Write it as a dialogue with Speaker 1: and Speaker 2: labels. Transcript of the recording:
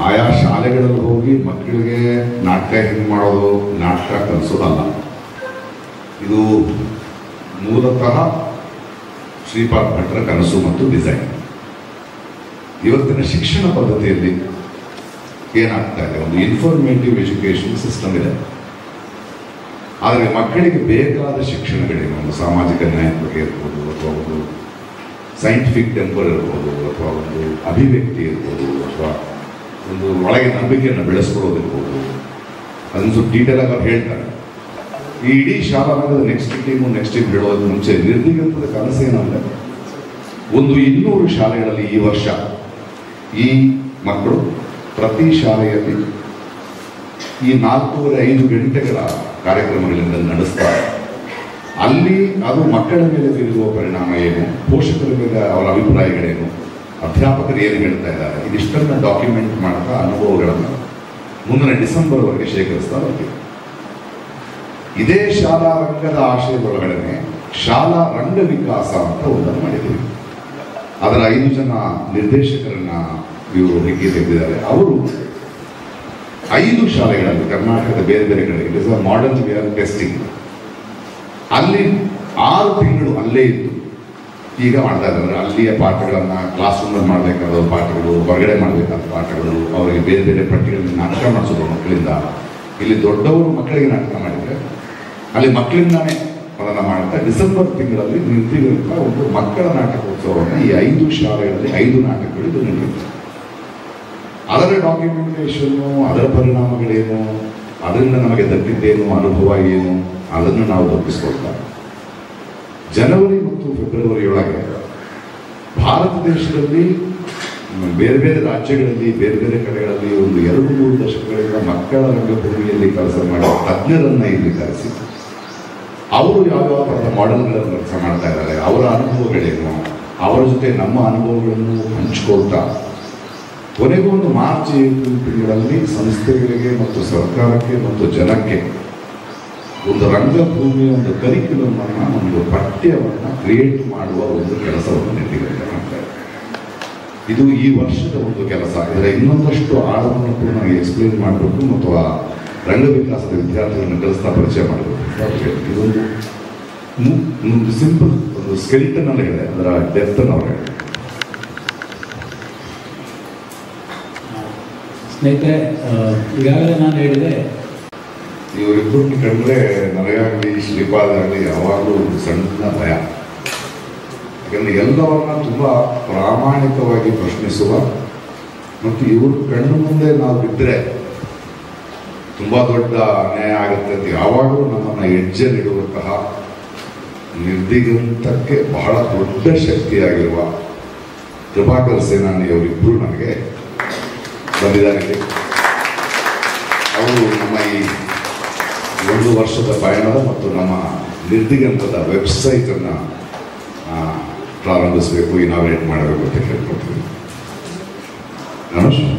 Speaker 1: ಆಯಾ ಶಾಲೆಗಳಲ್ಲಿ ಹೋಗಿ ಮಕ್ಕಳಿಗೆ ನಾಟಕ ಹೆಂಗೆ ಮಾಡೋದು, ನಾಟಕ ಕಲಿಸೋದಲ್ಲ. ಇದು ಮೂಲತಃ ಶ್ರೀಪಾದ್ ಭಟ್ರ ಕನಸು ಮತ್ತು ಡಿಸೈನ್. ಇವತ್ತಿನ ಶಿಕ್ಷಣ ಪದ್ಧತಿಯಲ್ಲಿ ಏನಾಗ್ತಾ ಇದೆ, ಒಂದು ಇನ್ಫಾರ್ಮೇಟಿವ್ ಎಜುಕೇಷನ್ ಸಿಸ್ಟಮ್ ಇದೆ. ಆದರೆ ಮಕ್ಕಳಿಗೆ ಬೇಕಾದ ಶಿಕ್ಷಣಗಳೇನು, ಒಂದು ಸಾಮಾಜಿಕ ನ್ಯಾಯದ ಬಗ್ಗೆ ಇರ್ಬೋದು, ಅಥವಾ ಒಂದು ಸೈಂಟಿಫಿಕ್ ಟೆಂಪರ್ ಇರ್ಬೋದು, ಅಥವಾ ಒಂದು ಅಭಿವ್ಯಕ್ತಿ ಇರ್ಬೋದು, ಅಥವಾ ಒಂದು ಒಳಗೆ ನಂಬಿಕೆಯನ್ನು ಬೆಳೆಸ್ಕೊಳ್ಳೋದಿರ್ಬೋದು, ಅದನ್ನು ಸ್ವಲ್ಪ ಡೀಟೇಲ್ ಆಗಿ ಅವ್ರು ಹೇಳ್ತಾರೆ. ಈ ಇಡೀ ಶಾಲಾ ರಂಗದ ನೆಕ್ಸ್ಟ್ ಟೀಮ್ ಹೇಳೋದಕ್ಕೆ ಮುಂಚೆ ನಿರ್ದಿಗಂತದ ಕನಸು ಏನಂದರೆ, ಒಂದು 200 ಶಾಲೆಗಳಲ್ಲಿ ಈ ವರ್ಷ ಈ ಮಕ್ಕಳು ಪ್ರತಿ ಶಾಲೆಯಲ್ಲಿ ಈ 4-5 ಗಂಟೆಗಳ ಕಾರ್ಯಕ್ರಮಗಳಿಂದ ನಡೆಸ್ತಾರೆ. ಅಲ್ಲಿ ಅದು ಮಕ್ಕಳ ಮೇಲೆ ಬೀರುವ ಪರಿಣಾಮ ಏನು, ಪೋಷಕರ ಮೇಲೆ ಅವರ ಅಭಿಪ್ರಾಯಗಳೇನು, ಅಧ್ಯಾಪಕರು ಏನು ಹೇಳ್ತಾ ಇದ್ದಾರೆ, ಇದಿಷ್ಟನ್ನು ಡಾಕ್ಯುಮೆಂಟ್ ಮಾಡ್ತಾ ಅನುಭವಗಳನ್ನು ಮುಂದಿನ ಡಿಸೆಂಬರ್ವರೆಗೆ ಶೇಖರಿಸ್ತಾ ಬರ್ತೀವಿ. ಇದೇ ಶಾಲಾ ರಂಗದ ಆಶಯದೊಳಗಡೆ ಶಾಲಾ ರಂಗ ವಿಕಾಸ ಅಂತ ಒಂದನ್ನು ಮಾಡಿದ್ದೀವಿ. ಅದರ 5 ಜನ ನಿರ್ದೇಶಕರನ್ನ ಇವರು ಹೆಗ್ಗೆ ತೆಗೆದಿದ್ದಾರೆ. ಅವರು 5 ಶಾಲೆಗಳಲ್ಲಿ ಕರ್ನಾಟಕದ ಬೇರೆ ಬೇರೆ ಕಡೆ it is a modern we are testing. ಅಲ್ಲಿ 6 ತಿಂಗಳು ಅಲ್ಲೇ ಇದ್ದು ಈಗ ಮಾಡ್ತಾ ಇದ್ದಾರೆ. ಅಲ್ಲಿಯ ಪಾಠಗಳನ್ನು ಕ್ಲಾಸ್ ರೂಮಲ್ಲಿ ಮಾಡಬೇಕಾದ ಪಾಠಗಳು, ಹೊರಗಡೆ ಮಾಡಬೇಕಾದ ಪಾಠಗಳು, ಅವರಿಗೆ ಬೇರೆ ಬೇರೆ ಪಟ್ಟಿಗಳಲ್ಲಿ ನಾಟಕ ಮಾಡಿಸೋದು ಮಕ್ಕಳಿಂದ. ಇಲ್ಲಿ ದೊಡ್ಡವರು ಮಕ್ಕಳಿಗೆ ನಾಟಕ ಮಾಡಿದರೆ ಅಲ್ಲಿ ಮಕ್ಕಳಿಂದಾನೇ ಅದನ್ನು ಮಾಡ್ತಾ ಡಿಸೆಂಬರ್ ತಿಂಗಳಲ್ಲಿ ನಿರ್ದಿಷ್ಟ ಒಂದು ಮಕ್ಕಳ ನಾಟಕೋತ್ಸವವನ್ನು ಈ 5 ಶಾಲೆಗಳಲ್ಲಿ 5 ನಾಟಕಗಳು ಇದು ನಡೆಯುತ್ತೆ. ಅದರ ಡಾಕ್ಯುಮೆಂಟೇಷನ್ನು, ಅದರ ಪರಿಣಾಮಗಳೇನು, ಅದರಿಂದ ನಮಗೆ ದಕ್ಕಿದ್ದೇನು, ಅನುಭವ ಏನು, ಅದನ್ನು ನಾವು ದೊರಕಿಸ್ಕೊಳ್ತಾರೆ. ಜನವರಿ ಮತ್ತು ಫೆಬ್ರವರಿಯೊಳಗೆ ಭಾರತ ದೇಶದಲ್ಲಿ ಬೇರೆ ಬೇರೆ ರಾಜ್ಯಗಳಲ್ಲಿ ಬೇರೆ ಬೇರೆ ಕಡೆಗಳಲ್ಲಿ ಒಂದು 2-3 ದಶಕಗಳಿಂದ ಮಕ್ಕಳ ರಂಗಭೂಮಿಯಲ್ಲಿ ಕೆಲಸ ಮಾಡುವ ತಜ್ಞರನ್ನು ಇಲ್ಲಿ ಕರೆಸಿ ಅವರು ಯಾವ್ಯಾವ ಥರದ ಮಾಡೆಲ್ಗಳನ್ನು ಕೆಲಸ ಮಾಡ್ತಾ ಇದ್ದಾರೆ, ಅವರ ಅನುಭವಗಳೇನು, ಅವರ ಜೊತೆ ನಮ್ಮ ಅನುಭವಗಳನ್ನು ಹಂಚಿಕೊಳ್ತಾ ಕೊನೆಗೂ ಒಂದು ಮಾರ್ಚ್ ಏಪ್ರಿಲ್ ತಿಂಗಳಲ್ಲಿ ಸಂಸ್ಥೆಗಳಿಗೆ ಮತ್ತು ಸರ್ಕಾರಕ್ಕೆ ಮತ್ತು ಜನಕ್ಕೆ ಒಂದು ರಂಗಭೂಮಿಯ ಒಂದು ಕರಿಕ್ಯುಲಮ್ ಅನ್ನು, ಒಂದು ಪಠ್ಯವನ್ನು ಕ್ರಿಯೇಟ್ ಮಾಡುವ ಒಂದು ಕೆಲಸವನ್ನು ನಿರ್ದಿಷ್ಟ ಮಾಡ್ತಾರೆ. ಇದು ಈ ವರ್ಷದ ಒಂದು ಕೆಲಸ. ಇದರ ಇನ್ನೊಂದಷ್ಟು ಆಳವನ್ನು ಕೂಡ ನನಗೆ ಎಕ್ಸ್ಪ್ಲೇನ್ ಮಾಡಬೇಕು ಮತ್ತು ಆ ರಂಗ ವಿಕಾಸದ ವಿದ್ಯಾರ್ಥಿಗಳನ್ನು ಕಲಿಸ್ತಾ ಪರಿಚಯ ಮಾಡಬೇಕು. ಇದೊಂದು ಸಿಂಪಲ್ ಒಂದು ಸ್ಕೆಲಿಟನ್ ಅನ್ನು ಹೇಳಿದೆ, ಅದರ ಡೆಪ್ತ್ ಅನ್ನು ಅವರು ಹೇಳಿದೆ.
Speaker 2: ಸ್ನೇಹಿತರೆ, ಈಗಾಗಲೇ ನಾನು ಹೇಳಿದೆ,
Speaker 1: ಇವರಿಬ್ಬರನ್ನು ಕಂಡ್ರೆ ನನಗಾಗಲಿ ಶ್ರೀಪಾದ್ ಆಗಲಿ ಯಾವಾಗಲೂ ಒಂದು ಸಣ್ಣ ಭಯ. ಯಾಕಂದರೆ ಎಲ್ಲವನ್ನ ತುಂಬ ಪ್ರಾಮಾಣಿಕವಾಗಿ ಪ್ರಶ್ನಿಸುವ ಮತ್ತು ಇವರು ಕಣ್ಣು ಮುಂದೆ ನಾವು ಬಿದ್ದರೆ ತುಂಬ ದೊಡ್ಡ ಅನ್ಯಾಯ ಆಗುತ್ತೆ ಅಂತ ಯಾವಾಗಲೂ ನಮ್ಮನ್ನು ಹೆಜ್ಜೆಲಿಡುವಂತಹ ನಿರ್ದಿಗಂತಕ್ಕೆ ಬಹಳ ದೊಡ್ಡ ಶಕ್ತಿಯಾಗಿರುವ ಪ್ರಭಾಕರ್ ಸೇನಾನಿಯವರಿಬ್ಬರು ನನಗೆ ಬಂದಿದ್ದಾರೆ. ಅವರು ನಮ್ಮ ಈ 1 ವರ್ಷದ ಪಯಣದ ಮತ್ತು ನಮ್ಮ ನಿರ್ದಿಗಂತದ ವೆಬ್ಸೈಟನ್ನು ಪ್ರಾರಂಭಿಸಬೇಕು, ಇನಾಗ್ರೇಟ್ ಮಾಡಬೇಕು ಅಂತ ಕೇಳ್ಕೊಳ್ತೀವಿ. ನಮಸ್ಕಾರ.